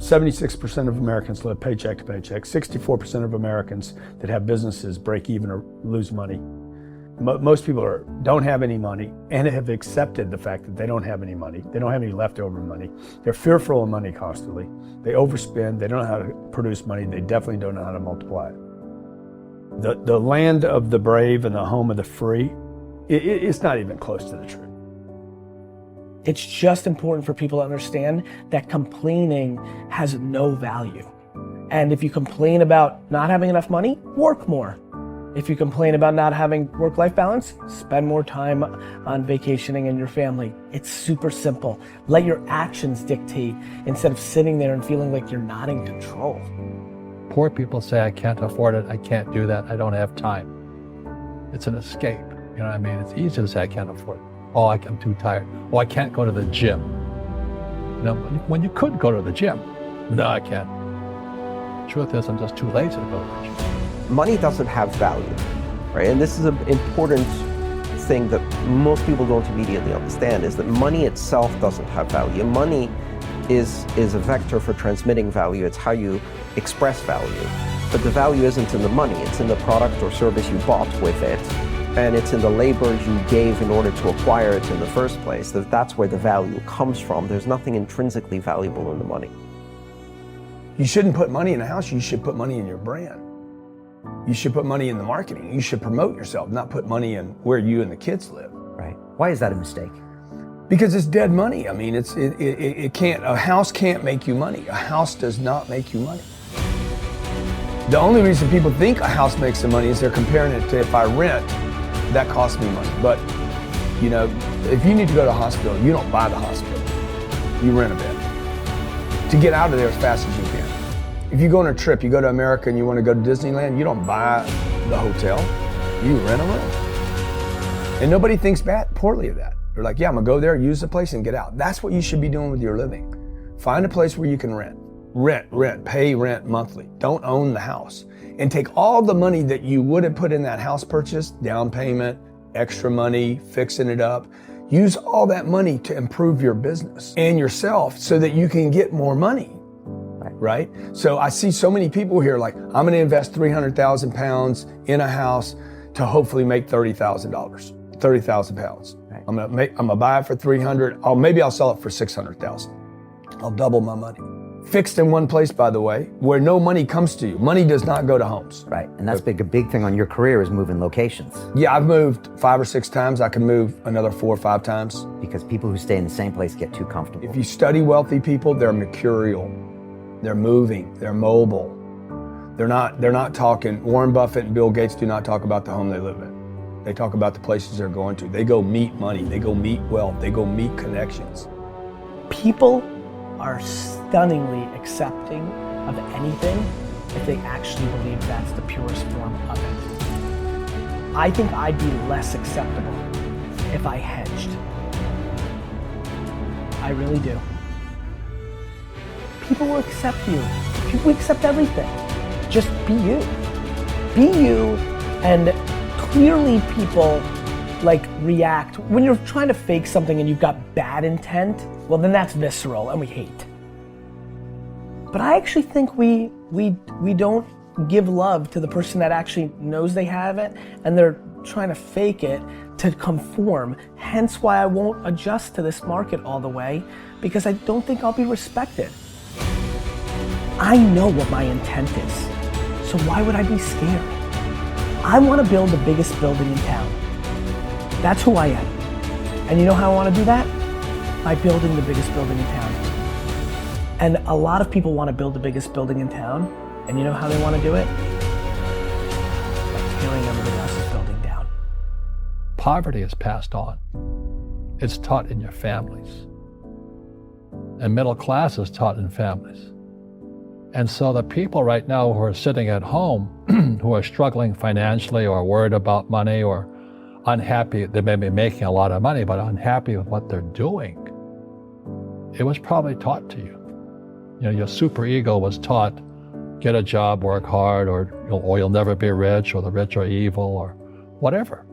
76% of Americans live paycheck to paycheck. 64% of Americans that have businesses break even or lose money. Most people don't have any money and have accepted the fact that they don't have any money. They don't have any leftover money. They're fearful of money constantly. They overspend. They don't know how to produce money. They definitely don't know how to multiply it. The land of the brave and the home of the free, it's not even close to the truth. It's just important for people to understand that complaining has no value. And if you complain about not having enough money, work more. If you complain about not having work-life balance, spend more time on vacationing and your family. It's super simple. Let your actions dictate instead of sitting there and feeling like you're not in control. Poor people say, I can't afford it, I can't do that, I don't have time. It's an escape, you know what I mean? It's easy to say I can't afford it. Oh, I'm too tired. Oh, I can't go to the gym. You know, when you could go to the gym. No, I can't. Truth is, I'm just too lazy to go to the gym. Money doesn't have value, right? And this is an important thing that most people don't immediately understand, is that money itself doesn't have value. Money is a vector for transmitting value. It's how you express value. But the value isn't in the money, it's in the product or service you bought with it. And it's in the labor you gave in order to acquire it in the first place. That's where the value comes from. There's nothing intrinsically valuable in the money. You shouldn't put money in a house, you should put money in your brand. You should put money in the marketing. You should promote yourself, not put money in where you and the kids live. Right. Why is that a mistake? Because it's dead money. I mean, it can't, a house can't make you money. A house does not make you money. The only reason people think a house makes them money is they're comparing it to if I rent, that costs me money. But, you know, if you need to go to a hospital, you don't buy the hospital. You rent a bed. To get out of there as fast as you can. If you go on a trip, you go to America and you want to go to Disneyland, you don't buy the hotel, you rent a room. And nobody thinks poorly of that. They're like, yeah, I'm gonna go there, use the place and get out. That's what you should be doing with your living. Find a place where you can rent. Pay rent monthly. Don't own the house. And take all the money that you would have put in that house purchase, down payment, extra money, fixing it up, use all that money to improve your business and yourself so that you can get more money, right? So I see so many people here like, I'm gonna invest 300,000 pounds in a house to hopefully make $30,000, 30,000 pounds. Right. I'm gonna buy it for 300, maybe I'll sell it for 600,000. I'll double my money. Fixed in one place, by the way, where no money comes to you. Money does not go to homes. Right, and that's a big thing on your career is moving locations. Yeah, I've moved 5 or 6 times. I can move another 4 or 5 times. Because people who stay in the same place get too comfortable. If you study wealthy people, they're mercurial. They're moving, they're mobile. They're not talking, Warren Buffett and Bill Gates do not talk about the home they live in. They talk about the places they're going to. They go meet money, they go meet wealth, they go meet connections. People are stunningly accepting of anything if they actually believe that's the purest form of it. I think I'd be less acceptable if I hedged. I really do. People will accept you. People accept everything. Just be you. Be you, and clearly people react. When you're trying to fake something and you've got bad intent, well then that's visceral and we hate. But I actually think we don't give love to the person that actually knows they have it and they're trying to fake it to conform. Hence why I won't adjust to this market all the way, because I don't think I'll be respected. I know what my intent is, so why would I be scared? I want to build the biggest building in town. That's who I am. And you know how I want to do that? By building the biggest building in town. And a lot of people want to build the biggest building in town, and you know how they want to do it? By tearing everybody else's building down. Poverty is passed on. It's taught in your families. And middle class is taught in families. And so the people right now who are sitting at home, who are struggling financially or worried about money or unhappy, they may be making a lot of money, but unhappy with what they're doing, it was probably taught to you. You know, your super ego was taught, get a job, work hard, or you'll never be rich, or the rich are evil, or whatever.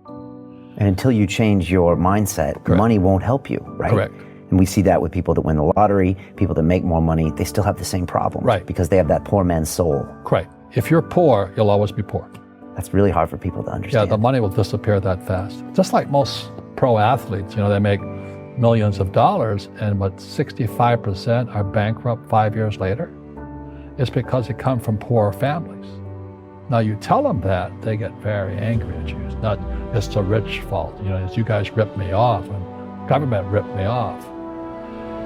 And until you change your mindset, Correct. Money won't help you, right? Correct. And we see that with people that win the lottery, people that make more money, they still have the same problems. Right. Because they have that poor man's soul. Right. If you're poor, you'll always be poor. That's really hard for people to Yeah, understand. the money will disappear that fast. Just like most pro athletes, they make millions of dollars, and 65% are bankrupt 5 years later. It's because they come from poor families. Now you tell them that, they get very angry at you. It's the rich fault. It's you guys ripped me off, and government ripped me off.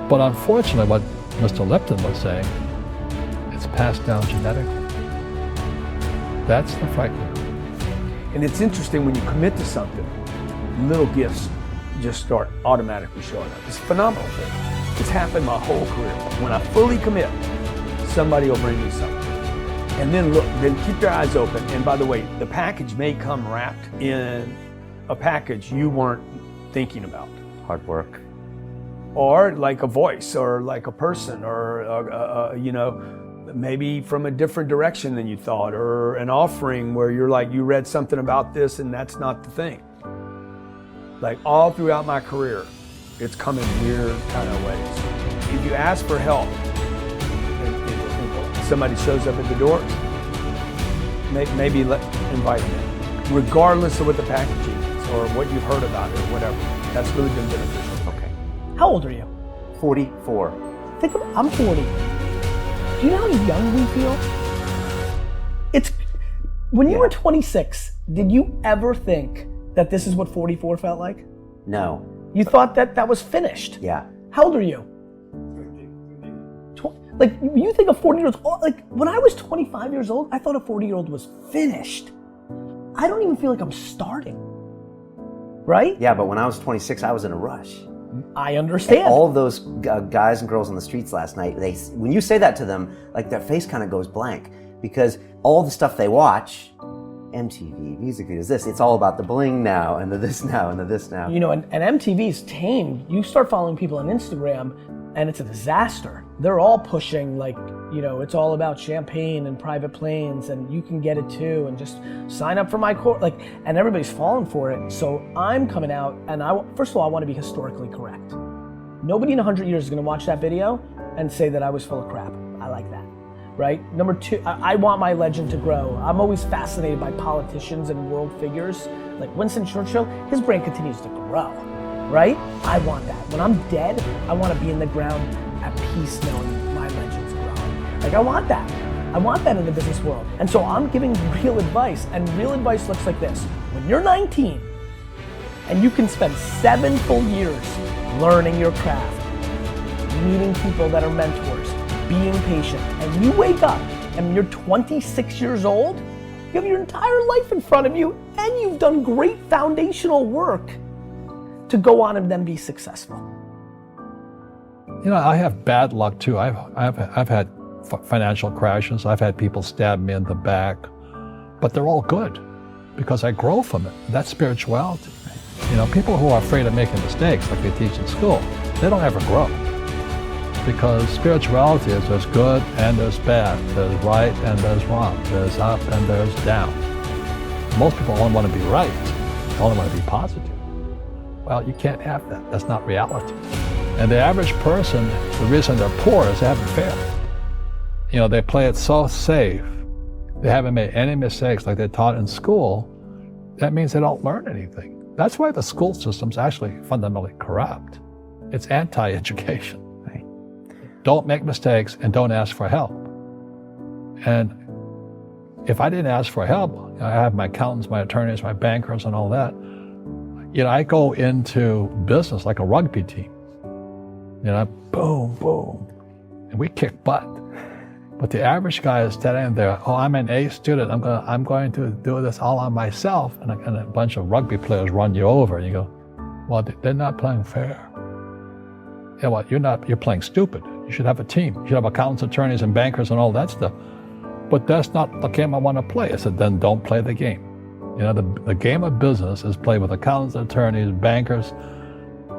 But unfortunately, what Mr. Lipton was saying, it's passed down genetically. That's the frightening. And it's interesting when you commit to something, little gifts just start automatically showing up. It's a phenomenal thing. It's happened my whole career. When I fully commit, somebody will bring me something. And then look, then keep your eyes open. And by the way, the package may come wrapped in a package you weren't thinking about. Hard work. Or like a voice, or like a person, or maybe from a different direction than you thought, or an offering where you're like, you read something about this and that's not the thing. Like all throughout my career, it's come in weird kind of ways. If you ask for help, and somebody shows up at the door, maybe invite them in, regardless of what the packaging is or what you've heard about it or whatever. That's really been beneficial. Okay. How old are you? 44. I'm 40. Do you know how young we feel? When you were 26, did you ever think that this is what 44 felt like? No. You thought that was finished? Yeah. How old are you? Like, you think a 40-year-old, like when I was 25 years old, I thought a 40-year-old was finished. I don't even feel like I'm starting. Right? Yeah, but when I was 26, I was in a rush. I understand. And all of those guys and girls on the streets last night, when you say that to them, like their face kind of goes blank, because all the stuff they watch, MTV, music videos, it's all about the bling now, and the this now, and the this now. And MTV's tamed. You start following people on Instagram, and it's a disaster. They're all pushing it's all about champagne and private planes, and you can get it too, and just sign up for my course, and everybody's falling for it. So I'm coming out, and first of all, I want to be historically correct. Nobody in 100 years is going to watch that video and say that I was full of crap. I like that, right? Number two, I want my legend to grow. I'm always fascinated by politicians and world figures, like Winston Churchill. His brain continues to grow, right? I want that. When I'm dead, I want to be in the ground at peace knowing my legend's growing. I want that. I want that in the business world. And so I'm giving real advice, and real advice looks like this. When you're 19, and you can spend 7 full years learning your craft, meeting people that are mentors, being patient, and you wake up and you're 26 years old, you have your entire life in front of you, and you've done great foundational work to go on and then be successful. I have bad luck too. I've had financial crashes. I've had people stab me in the back, but they're all good because I grow from it. That's spirituality. People who are afraid of making mistakes, like they teach in school, they don't ever grow, because spirituality is there's good and there's bad, there's right and there's wrong, there's up and there's down. Most people only want to be right, they only want to be positive. Well, you can't have that. That's not reality. And the average person, the reason they're poor is they haven't failed. They play it so safe. They haven't made any mistakes like they're taught in school. That means they don't learn anything. That's why the school system's actually fundamentally corrupt. It's anti-education. Right. Don't make mistakes and don't ask for help. And if I didn't ask for help, I have my accountants, my attorneys, my bankers, and all that. I go into business like a rugby team. Boom, boom, and we kick butt. But the average guy is standing there, I'm an A student, I'm going to do this all on myself, and a bunch of rugby players run you over, and you go, well, they're not playing fair. Yeah, well, you're playing stupid. You should have a team. You should have accountants, attorneys, and bankers, and all that stuff. But that's not the game I want to play. I said, then don't play the game. The game of business is played with accountants, attorneys, bankers,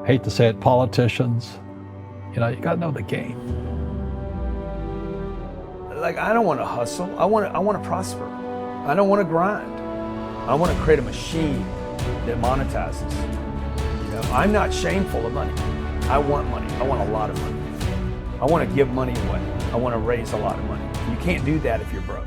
hate to say it, politicians. You got to know the game. I don't want to hustle. I want to prosper. I don't want to grind. I want to create a machine that monetizes. I'm not shameful of money. I want money. I want a lot of money. I want to give money away. I want to raise a lot of money. You can't do that if you're broke.